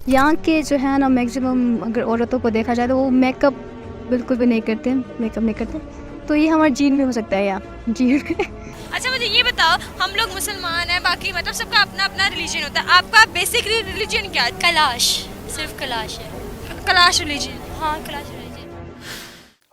यहाँ के जो है ना मैक्सिमम अगर औरतों को देखा जाए तो वो मेकअप बिल्कुल भी नहीं करते, मेकअप नहीं करते। तो ये हमारे जीन में हो सकता है या जीन में। अच्छा मुझे ये बताओ, हम लोग मुसलमान हैं, बाकी मतलब सबका अपना अपना रिलीजन होता है, आपका बेसिक रिलीजन क्या है? कलाश, सिर्फ कलाश है। कलाश रिलीजन। हाँ, कलाश रिलीजन।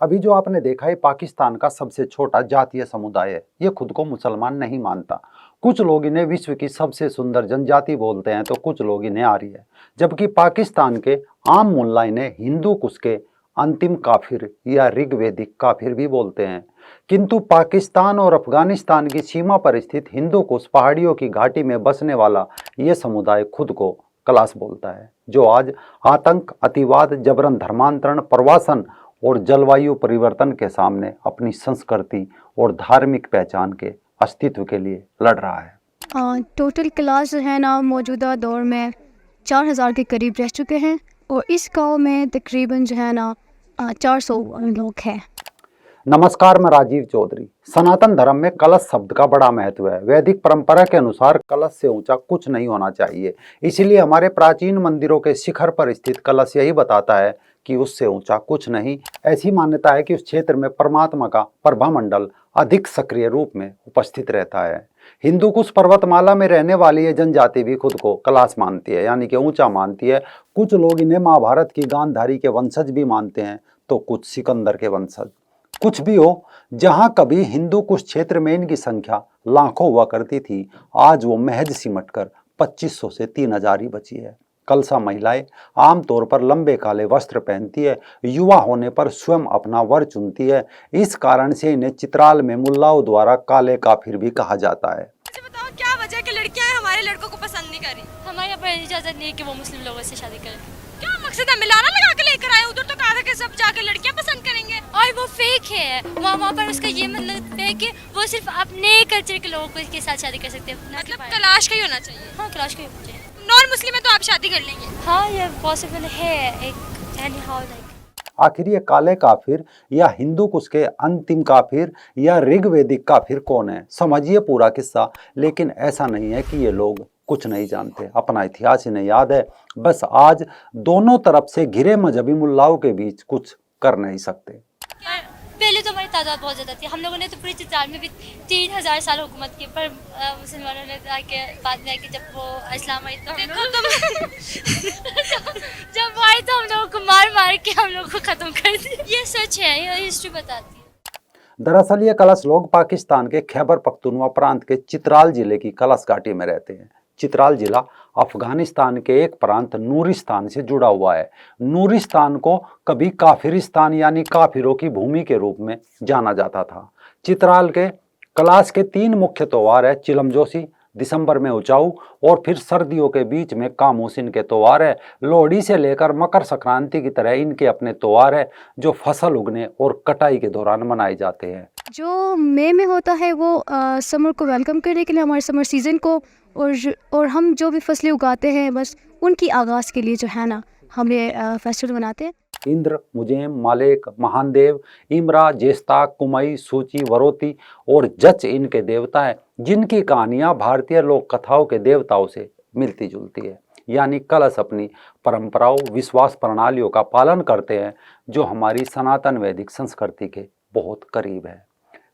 अभी जो आपने देखा है पाकिस्तान का सबसे छोटा जातीय समुदाय है। ये खुद को मुसलमान नहीं मानता। कुछ लोग इन्हें विश्व की सबसे सुंदर जनजाति बोलते हैं तो कुछ लोग इन्हें आर्य, जबकि पाकिस्तान के आम मुल्ला इन्हें हिंदू कुश के अंतिम काफिर या ऋग्वेदिक काफिर भी बोलते हैं। किंतु पाकिस्तान और अफगानिस्तान की सीमा पर स्थित हिंदू कुश पहाड़ियों की घाटी में बसने वाला ये समुदाय खुद को कलाश बोलता है, जो आज आतंक, अतिवाद, जबरन धर्मांतरण, प्रवासन और जलवायु परिवर्तन के सामने अपनी संस्कृति और धार्मिक पहचान के अस्तित्व के लिए लड़ रहा है। टोटल क्लास जो है ना मौजूदा दौर में 4000 के करीब रह चुके हैं और इस गांव में तकरीबन जो है ना 400 लोग हैं। नमस्कार, मैं राजीव चौधरी। सनातन धर्म में कलश शब्द का बड़ा महत्व है। वैदिक परंपरा के अनुसार कलश से ऊंचा कुछ नहीं होना चाहिए। इसलिए हमारे प्राचीन मंदिरों के शिखर पर स्थित कलश यही बताता है कि उससे ऊंचा कुछ नहीं। ऐसी मान्यता है कि उस क्षेत्र में परमात्मा का प्रभामंडल अधिक सक्रिय रूप में उपस्थित रहता है। हिंदू कुश पर्वतमाला में रहने वाली ये जनजाति भी खुद को कलाश मानती है, यानी कि ऊंचा मानती है। कुछ लोग इन्हें महाभारत की गांधारी के वंशज भी मानते हैं तो कुछ सिकंदर के वंशज। कुछ भी हो, जहां कभी हिंदू कुश क्षेत्र में इनकी संख्या लाखों हुआ करती थी, आज वो महज सिमटकर 2500 से 3000 ही बची है। कलसा महिलाएं आमतौर पर लंबे काले वस्त्र पहनती है। युवा होने पर स्वयं अपना वर चुनती है। इस कारण से इन्हें चित्राल में मुल्लाओं द्वारा काले काफिर भी कहा जाता है। अच्छा बताओ, क्या वजह है कि लड़कियां हमारे लड़कों को पसंद नहीं कर रही? हमारे यहाँ पर इजाज़त नहीं है कि वो मुस्लिम लोगों से शादी करें। क्या मकसद है? मिलाना लगा के लेकर आए, उधर तो कहा था कि सब जाके लड़कियां पसंद करेंगे। और वो फेक है। वहाँ पर उसका ये मतलब है कि वो सिर्फ अपने कल्चर के लोगों के साथ शादी कर सकते हैं। मतलब तलाश का ही होना चाहिए। हाँ, तलाश का ही होना चाहिए। नॉन मुस्लिम है तो आप शादी कर लेंगे? हाँ, ये पॉसिबल है एक एनी हाउ लाइक। आखिर ये काले काफिर या हिंदू कुश के अंतिम काफिर या ऋग्वेदिक काफिर कौन है? समझिए पूरा किस्सा। लेकिन ऐसा नहीं है कि ये लोग कुछ नहीं जानते, अपना इतिहास इन्हें याद है। बस आज दोनों तरफ से घिरे मजहबी मुल्लाओं के बीच कुछ कर नहीं सकते। पहले तो हमारी तादाद बहुत ज़्यादा थी। हम लोगों ने तो पूरी चित्राल में भी 3000 साल हुकूमत की, पर मुसलमानों ने आके बाद में आके जब वो इस्लाम आई तो जब वो आई तो हम लोगों को मार मार के हम लोगों को ख़त्म कर दिया। ये सच है, ये हिस्ट्री बताती है। दरअसल ये कलश लोग पाकिस्तान के खैबर पख्तूनवा प्रांत के चित्राल जिले की कलश घाटी में रहते हैं। चित्राल जिला अफगानिस्तान के एक प्रांत नूरिस्तान से जुड़ा हुआ है। नूरिस्तान को कभी काफिरिस्तान यानी काफिरों की भूमि के रूप में जाना जाता था। चित्राल के कलाश के 3 मुख्य त्योहार है। चिलमजोशी दिसंबर में उचाऊ और फिर सर्दियों के बीच में कामूस इनके त्योहार है। लोहड़ी से लेकर मकर संक्रांति की तरह इनके अपने त्योहार है जो फसल उगने और कटाई के दौरान मनाए जाते हैं। जो मई में होता है वो समर को वेलकम करने के लिए, हमारे समर सीज़न को, और हम जो भी फसलें उगाते हैं बस उनकी आगाज़ के लिए जो है ना हम ये फेस्टिवल मनाते हैं। इंद्र, मुजेम, मालेक, महानदेव, इमरा, जेस्ताक, कुमई, सूची, वरोती और जच इनके देवता हैं, जिनकी कहानियाँ भारतीय लोक कथाओं के देवताओं से मिलती जुलती है। यानी कलश अपनी परंपराओं, विश्वास प्रणालियों का पालन करते हैं जो हमारी सनातन वैदिक संस्कृति के बहुत करीब है।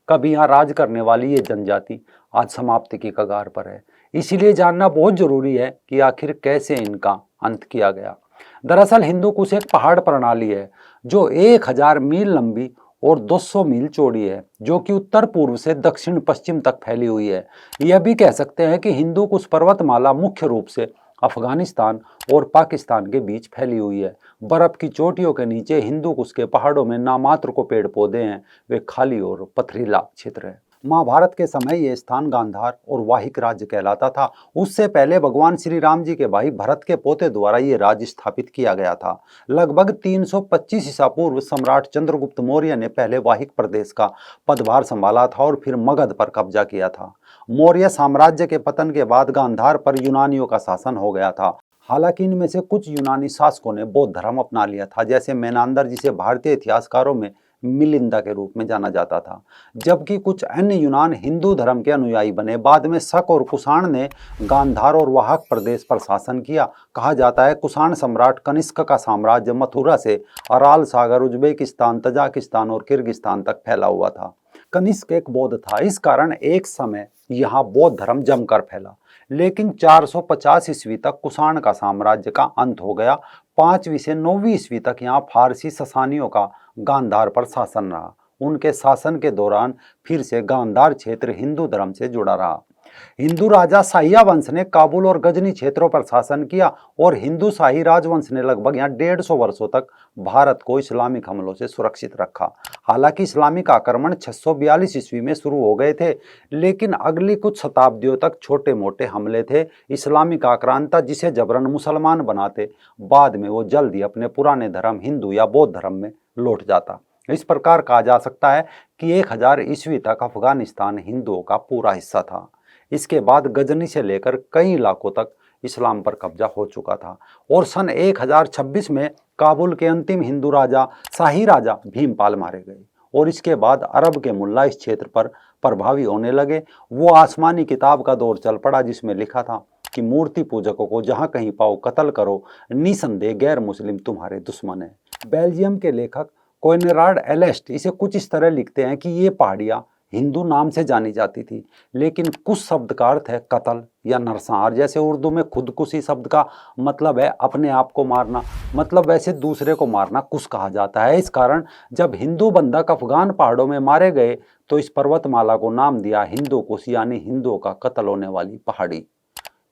कभी यहाँ राज करने वाली ये जनजाति आज समाप्ति की कगार पर है। इसीलिए जानना बहुत जरूरी है कि आखिर कैसे इनका अंत किया गया। दरअसल हिंदू कुश एक पहाड़ प्रणाली है जो 1000 मील लंबी और 200 मील चौड़ी है, जो कि उत्तर पूर्व से दक्षिण पश्चिम तक फैली हुई है। यह भी कह सकते हैं कि हिंदू कुश पर्वतमाला मुख्य रूप से अफगानिस्तान और पाकिस्तान के बीच फैली हुई है। बर्फ की चोटियों के नीचे हिंदू कुश के पहाड़ों में नामात्र को पेड़ पौधे हैं, वे खाली और पथरीला क्षेत्र है। महाभारत के समय ये स्थान गांधार और वाहिक राज्य कहलाता था। उससे पहले भगवान श्री राम जी के भाई भरत के पोते द्वारा ये राज्य स्थापित किया गया था। लगभग 325 ईसा पूर्व सम्राट चंद्रगुप्त मौर्य ने पहले वाहिक प्रदेश का पदभार संभाला था और फिर मगध पर कब्जा किया था। मौर्य साम्राज्य के पतन के बाद गांधार पर यूनानियों का शासन हो गया था। हालांकि इनमें से कुछ यूनानी शासकों ने बौद्ध धर्म अपना लिया था, जैसे मेनांदर, जिसे भारतीय इतिहासकारों में मिलिंदा के रूप में जाना जाता था, जबकि कुछ अन्य यूनान हिंदू धर्म के अनुयायी बने। बाद में शक और कुषाण ने गांधार और वाहक प्रदेश पर शासन किया। कहा जाता है कुषाण सम्राट कनिष्क का साम्राज्य मथुरा से अराल सागर, उज्बेकिस्तान, तजाकिस्तान और किर्गिस्तान तक फैला हुआ था। कनिष्क एक बौद्ध था, इस कारण एक समय यहाँ बौद्ध धर्म जमकर फैला। लेकिन 450 ईस्वी तक कुषाण का साम्राज्य का अंत हो गया। 5वीं से 9वीं ईस्वी तक यहाँ फारसी ससानियों का गांधार पर शासन रहा। उनके शासन के दौरान फिर से गांधार क्षेत्र हिंदू धर्म से जुड़ा रहा। हिंदू राजा शाहिया वंश ने काबुल और गजनी क्षेत्रों पर शासन किया और हिंदू शाही राजवंश ने लगभग यहाँ 150 वर्षों तक भारत को इस्लामिक हमलों से सुरक्षित रखा। हालांकि इस्लामिक आक्रमण 642 ईस्वी में शुरू हो गए थे, लेकिन अगली कुछ शताब्दियों तक छोटे मोटे हमले थे। इस्लामिक आक्रांता जिसे जबरन मुसलमान बनाते, बाद में वो जल्दी अपने पुराने धर्म हिंदू या बौद्ध धर्म में लौट जाता। इस प्रकार कहा जा सकता है कि 1000 ईस्वी तक अफगानिस्तान हिंदुओं का पूरा हिस्सा था। इसके बाद गजनी से लेकर कई इलाकों तक इस्लाम पर कब्जा हो चुका था और सन 1026 में काबुल के अंतिम हिंदू राजा शाही राजा भीमपाल मारे गए और इसके बाद अरब के मुल्ला इस क्षेत्र पर प्रभावी होने लगे। वो आसमानी किताब का दौर चल पड़ा जिसमें लिखा था कि मूर्ति पूजकों को जहाँ कहीं पाओ कत्ल करो, निसंदेह गैर मुस्लिम तुम्हारे दुश्मन है। बेल्जियम के लेखक कोइनराड एलेस्ट इसे कुछ इस तरह लिखते हैं कि ये पहाड़ियाँ हिंदू नाम से जानी जाती थी, लेकिन कुछ शब्द का अर्थ है कत्ल या नरसंहार। जैसे उर्दू में खुदकुशी शब्द का मतलब है अपने आप को मारना, मतलब वैसे दूसरे को मारना कुश कहा जाता है। इस कारण जब हिंदू बंधक अफगान पहाड़ों में मारे गए तो इस पर्वतमाला को नाम दिया हिंदू कुश, यानी हिंदुओं का कत्ल होने वाली पहाड़ी।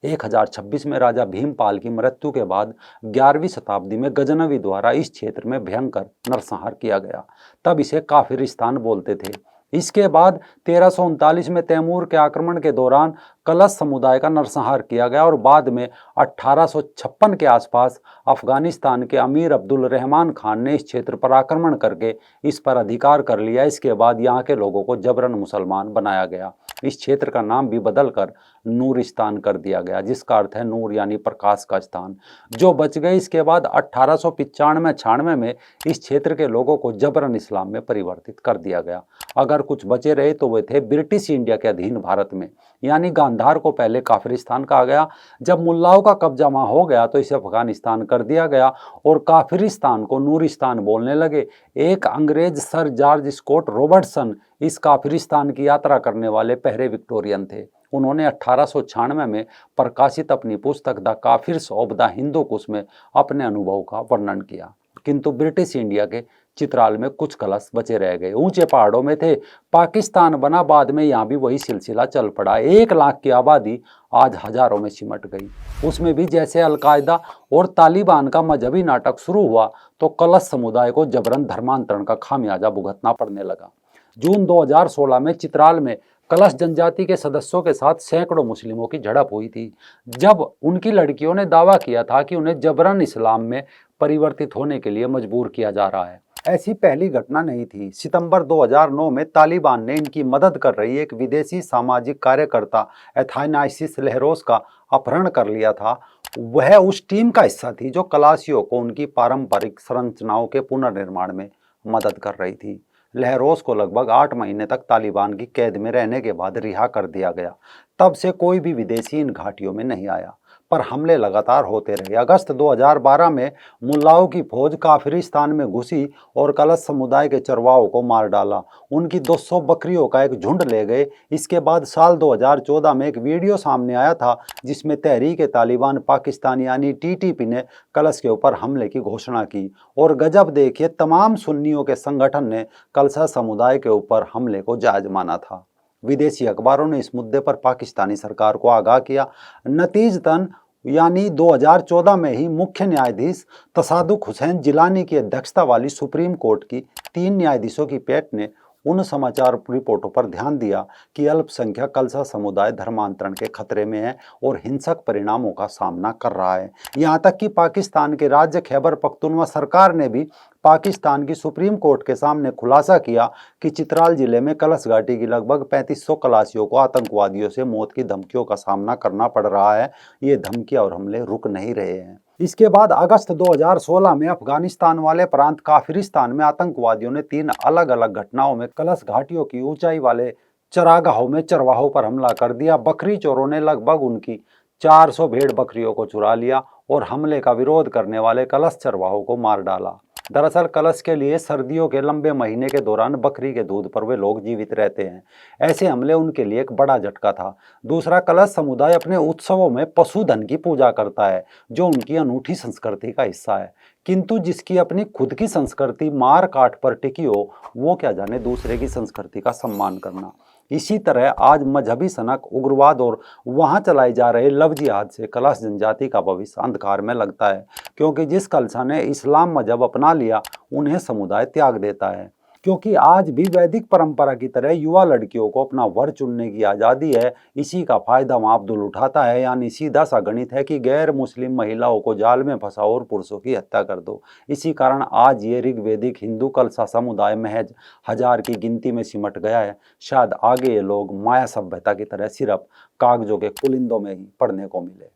1026 में राजा भीमपाल की मृत्यु के बाद 11वीं शताब्दी में गजनवी द्वारा इस क्षेत्र में भयंकर नरसंहार किया गया। तब इसे काफिरिस्तान बोलते थे। इसके बाद 1339 में तैमूर के आक्रमण के दौरान कलश समुदाय का नरसंहार किया गया और बाद में 1856 के आसपास अफगानिस्तान के अमीर अब्दुल रहमान खान ने इस क्षेत्र पर आक्रमण करके इस पर अधिकार कर लिया। इसके बाद यहाँ के लोगों को जबरन मुसलमान बनाया गया। इस क्षेत्र का नाम भी बदलकर नूरिस्तान कर दिया गया, जिसका अर्थ है नूर यानी प्रकाश का स्थान। जो बच गए इसके बाद 1895-96 में इस क्षेत्र के लोगों को जबरन इस्लाम में परिवर्तित कर दिया गया। अगर कुछ बचे रहे तो वे थे ब्रिटिश इंडिया के अधीन भारत में, यानी गांधार को पहले काफिरिस्तान कहा गया। जब मुल्लाओं का कब्जा वहाँ हो गया तो इसे अफगानिस्तान कर दिया गया और काफिरिस्तान को नूरिस्तान बोलने लगे। एक अंग्रेज सर जॉर्ज स्कॉट रॉबर्टसन इस काफिरिस्तान की यात्रा करने वाले पहले विक्टोरियन थे। उन्होंने 1896 में प्रकाशित अपनी पुस्तक the kafirs of the Hindu Kush में अपने अनुभव का वर्णन किया। किंतु ब्रिटिश इंडिया के चित्राल में कुछ कलश बचे रह गए। ऊंचे पहाड़ों में थे। पाकिस्तान बना, बाद में यहाँ भी वही सिलसिला चल पड़ा। 1 लाख की आबादी आज हजारों में सिमट गई। उसमें भी जैसे अलकायदा और तालिबान का मजहबी नाटक शुरू हुआ तो कलश समुदाय को जबरन धर्मांतरण का खामियाजा भुगतना पड़ने लगा। जून 2016 में चित्राल में कलश जनजाति के सदस्यों के साथ सैकड़ों मुस्लिमों की झड़प हुई थी, जब उनकी लड़कियों ने दावा किया था कि उन्हें जबरन इस्लाम में परिवर्तित होने के लिए मजबूर किया जा रहा है। ऐसी पहली घटना नहीं थी। सितंबर 2009 में तालिबान ने इनकी मदद कर रही एक विदेशी सामाजिक कार्यकर्ता एथानाइसिस लहरोस का अपहरण कर लिया था। वह उस टीम का हिस्सा थी जो कलासियों को उनकी पारंपरिक संरचनाओं के पुनर्निर्माण में मदद कर रही थी। लहरोस को लगभग 8 महीने तक तालिबान की कैद में रहने के बाद रिहा कर दिया गया। तब से कोई भी विदेशी इन घाटियों में नहीं आया, पर हमले लगातार होते रहे। अगस्त 2012 में मुल्लाओं की फौज काफिरिस्तान में घुसी और कलश समुदाय के चरवाहों को मार डाला। उनकी 200 बकरियों का एक झुंड ले गए। इसके बाद साल 2014 में एक वीडियो सामने आया था जिसमें तहरीक तालिबान पाकिस्तान यानी TTP ने कलश के ऊपर हमले की घोषणा की। और गजब देखिए, तमाम सुन्नियों के संगठन ने कलशा समुदाय के ऊपर हमले को जायज माना था। विदेशी अखबारों ने इस मुद्दे पर पाकिस्तानी सरकार को आगाह किया। नतीजतन यानी 2014 में ही मुख्य न्यायाधीश तसादुक हुसैन जिलानी की अध्यक्षता वाली सुप्रीम कोर्ट की 3 न्यायाधीशों की पीठ ने उन समाचार रिपोर्टों पर ध्यान दिया कि अल्पसंख्यक कलसा समुदाय धर्मांतरण के खतरे में है और हिंसक परिणामों का सामना कर रहा है। यहाँ तक कि पाकिस्तान के राज्य खैबर पख्तूनख्वा सरकार ने भी पाकिस्तान की सुप्रीम कोर्ट के सामने खुलासा किया कि चित्राल जिले में कलश घाटी की लगभग 3500 खलासियों को आतंकवादियों से मौत की धमकियों का सामना करना पड़ रहा है। ये धमकियां और हमले रुक नहीं रहे हैं। इसके बाद अगस्त 2016 में अफगानिस्तान वाले प्रांत काफिरिस्तान में आतंकवादियों ने 3 अलग अलग घटनाओं में कलश घाटियों की ऊंचाई वाले चरागाहों में चरवाहों पर हमला कर दिया। बकरी चोरों ने लगभग उनकी 400 भेड़ बकरियों को चुरा लिया और हमले का विरोध करने वाले कलश चरवाहों को मार डाला। दरअसल कलश के लिए सर्दियों के लंबे महीने के दौरान बकरी के दूध पर वे लोग जीवित रहते हैं। ऐसे हमले उनके लिए एक बड़ा झटका था। दूसरा, कलश समुदाय अपने उत्सवों में पशुधन की पूजा करता है, जो उनकी अनूठी संस्कृति का हिस्सा है। किंतु जिसकी अपनी खुद की संस्कृति मार काट पर टिकी हो, वो क्या जाने दूसरे की संस्कृति का सम्मान करना। इसी तरह आज मजहबी सनक, उग्रवाद और वहां चलाए जा रहे लव जिहाद से कलश जनजाति का भविष्य अंधकार में लगता है, क्योंकि जिस कलशा ने इस्लाम मजहब अपना लिया उन्हें समुदाय त्याग देता है। क्योंकि आज भी वैदिक परंपरा की तरह युवा लड़कियों को अपना वर चुनने की आज़ादी है। इसी का फायदा वहाँ अब्दुल उठाता है, यानी सीधा सा गणित है कि गैर मुस्लिम महिलाओं को जाल में फंसाओ और पुरुषों की हत्या कर दो। इसी कारण आज ये ऋग्वेदिक हिंदू कलशा समुदाय महज 1000 की गिनती में सिमट गया है। शायद आगे ये लोग माया सभ्यता की तरह सिर्फ कागजों के कुलिंदों में ही पढ़ने को मिले।